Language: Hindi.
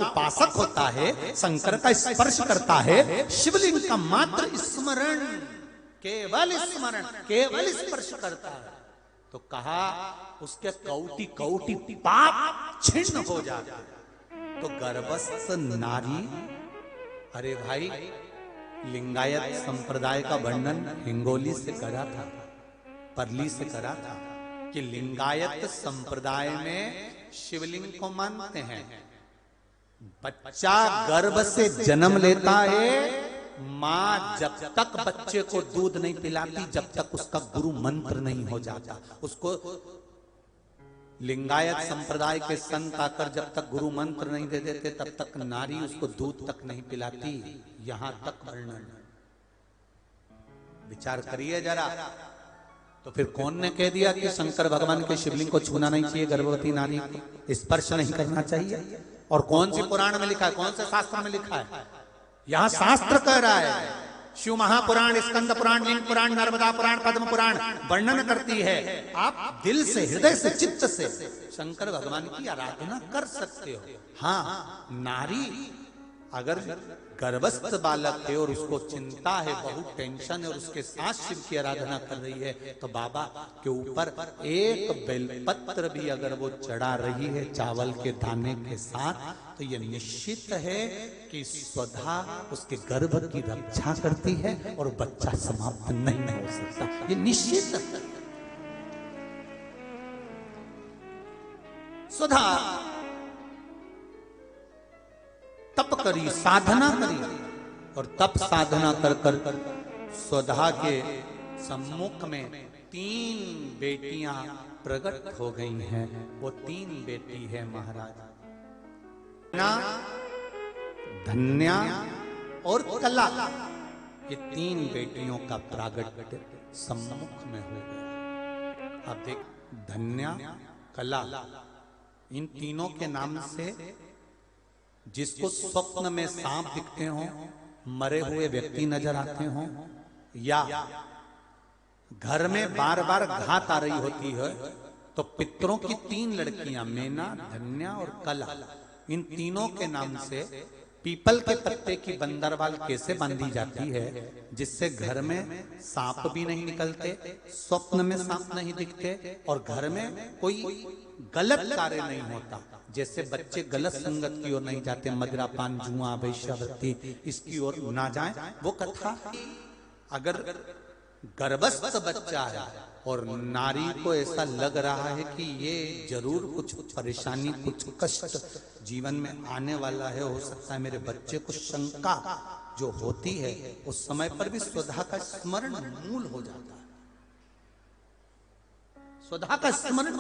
उपासक होता है, शंकर का स्पर्श करता है, शिवलिंग का मात्र स्मरण, केवल स्मरण, केवल स्पर्श करता है, तो कहा उसके कौटि कौटि पाप छिन्न हो जाते। तो गर्भस्थ नारी, अरे भाई लिंगायत संप्रदाय का वर्णन हिंगोली से करा था, परली से करा था कि लिंगायत संप्रदाय में शिवलिंग को मानते हैं। बच्चा गर्भ से जन्म लेता है, मां जब तक बच्चे को दूध नहीं पिलाती जब तक उसका गुरु मंत्र नहीं हो जाता। उसको लिंगायत संप्रदाय के संत आकर जब तक गुरु मंत्र नहीं दे देते तब तक नारी उसको दूध तक नहीं पिलाती। यहां तक वर्णन, विचार करिए जरा। तो फिर कौन ने कह दिया कि शंकर भगवान के शिवलिंग को छूना नहीं चाहिए, गर्भवती नारी को स्पर्श नहीं करना चाहिए? और कौन सी पुराण में लिखा है, कौन से शास्त्र में लिखा है? यहां शास्त्र कह रहा है, शिव महापुराण, स्कंद पुराण, लिंग पुराण, नर्मदा पुराण, पद्म पुराण वर्णन करती है। आप दिल से, हृदय से, चित्त से शंकर भगवान की आराधना कर सकते हो। हाँ, नारी अगर गर्भस्थ बालक है और उसको चिंता है, बहुत टेंशन है और उसके साथ शिव की आराधना कर रही है, तो बाबा के ऊपर एक बेलपत्र भी अगर वो चढ़ा रही है चावल के दाने के साथ, तो ये निश्चित है कि स्वधा उसके गर्भ की रक्षा करती है और बच्चा समाप्त नहीं हो सकता, ये निश्चित है। स्वधा तप करी, साधना करी, और तप साधना कर कर स्वधा के सम्मुख में 3 बेटियां प्रकट हो गई हैं। वो 3 बेटी है महाराज, धन्या और कला। ये 3 बेटियों का प्रागट्य सम्मुख में हो गया। आप देख, धन्या, कला, इन तीनों के नाम से जिसको स्वप्न में सांप दिखते हो, मरे हुए व्यक्ति नजर आते हो, या घर में बार बार घात आ रही होती है, तो पितरों की 3 लड़कियां, मेना, धन्या और कला, इन तीनों के नाम से पीपल के पत्ते की बंदरवाल कैसे बांधी जाती है, जिससे घर में सांप भी नहीं निकलते, स्वप्न में सांप नहीं दिखते, और घर में कोई गलत कार्य नहीं होता। जैसे बच्चे गलत संगत की ओर नहीं जाते, मदिरा पान जुआ वैश्यावृत्ति इसकी ओर ना जाएं, वो कथा। अगर गर्भस्थ बच्चा है और नारी को ऐसा लग रहा है कि ये जरूर कुछ परेशानी, कुछ कष्ट जीवन में आने वाला है, हो सकता है मेरे बच्चे को, शंका जो होती है, उस समय पर भी स्वधा का स्मरण मूल हो जाता है। स्वधा का स्मरण